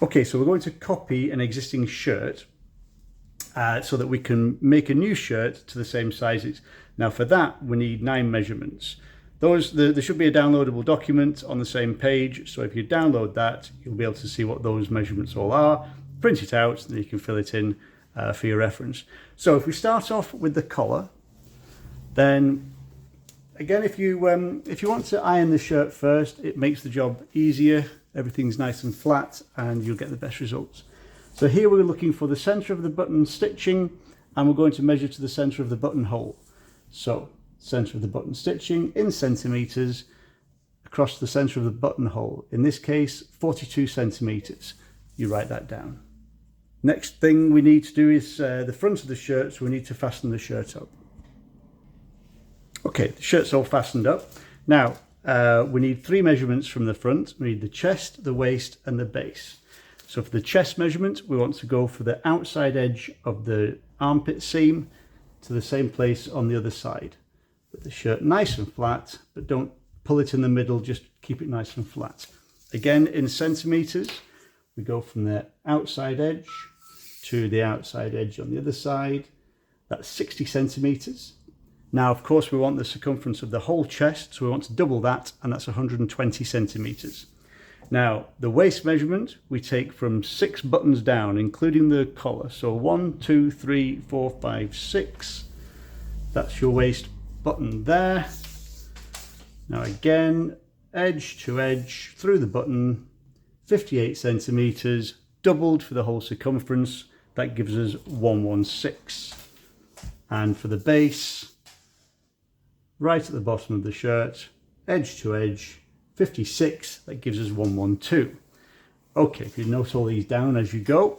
Okay, so we're going to copy an existing shirt so that we can make a new shirt to the same sizes. Now for that, we need 9 measurements. There should be a downloadable document on the same page, so if you download that, you'll be able to see what those measurements all are, print it out, and then you can fill it in for your reference. So if we start off with the collar, then again, if you want to iron the shirt first, it makes the job easier. Everything's nice and flat and you'll get the best results. So here we're looking for the center of the button stitching, and we're going to measure to the center of the buttonhole. So center of the button stitching in centimeters across the center of the buttonhole. In this case, 42 centimeters. You write that down. Next thing we need to do is the front of the shirt, so we need to fasten the shirt up. Okay, the shirt's all fastened up. Now, we need 3 measurements from the front. We need the chest, the waist, and the base. So for the chest measurement, we want to go for the outside edge of the armpit seam to the same place on the other side. Put the shirt nice and flat, but don't pull it in the middle, just keep it nice and flat. Again, in centimeters, we go from the outside edge to the outside edge on the other side. That's 60 centimeters. Now, of course, we want the circumference of the whole chest, so we want to double that, and that's 120 centimeters. Now, the waist measurement, we take from 6 buttons down, including the collar. So 1, 2, 3, 4, 5, 6. That's your waist button there. Now again, edge to edge through the button, 58 centimeters, doubled for the whole circumference. That gives us 116. And for the base, right at the bottom of the shirt, edge to edge, 56, that gives us 112. Okay, if you note all these down as you go,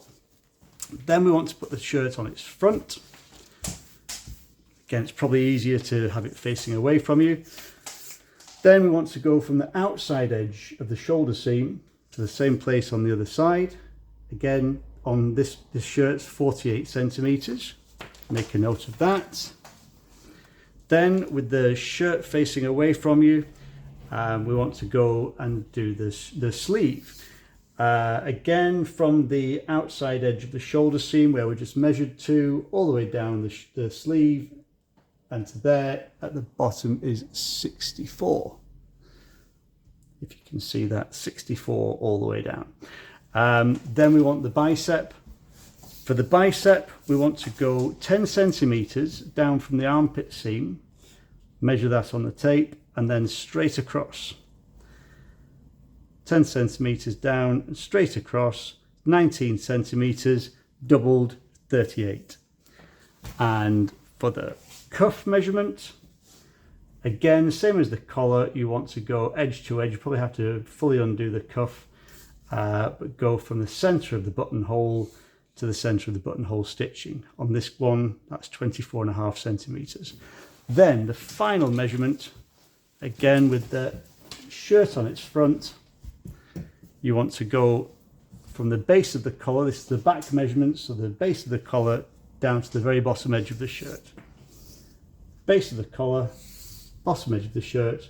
then we want to put the shirt on its front. Again, it's probably easier to have it facing away from you. Then we want to go from the outside edge of the shoulder seam to the same place on the other side. Again, on this shirt's 48 centimeters. Make a note of that. Then with the shirt facing away from you, we want to go and do the sleeve. Again, from the outside edge of the shoulder seam where we just measured to, all the way down the sleeve, and to there at the bottom is 64. If you can see that, 64 all the way down. Then we want the bicep. For the bicep, we want to go 10 centimeters down from the armpit seam, measure that on the tape, and then straight across. 10 centimeters down and straight across, 19 centimeters, doubled, 38. And for the cuff measurement, again, same as the collar, you want to go edge to edge. You probably have to fully undo the cuff, but go from the center of the buttonhole to the center of the buttonhole stitching. On this one, that's 24.5 centimeters. Then the final measurement, again with the shirt on its front, you want to go from the base of the collar, this is the back measurement, so the base of the collar down to the very bottom edge of the shirt. Base of the collar, bottom edge of the shirt,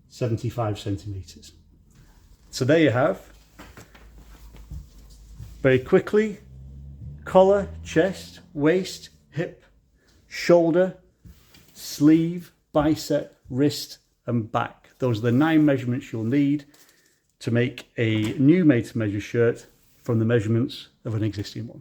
75 centimeters. So there you have, very quickly, collar, chest, waist, hip, shoulder, sleeve, bicep, wrist, and back. Those are the 9 measurements you'll need to make a new made to measure shirt from the measurements of an existing one.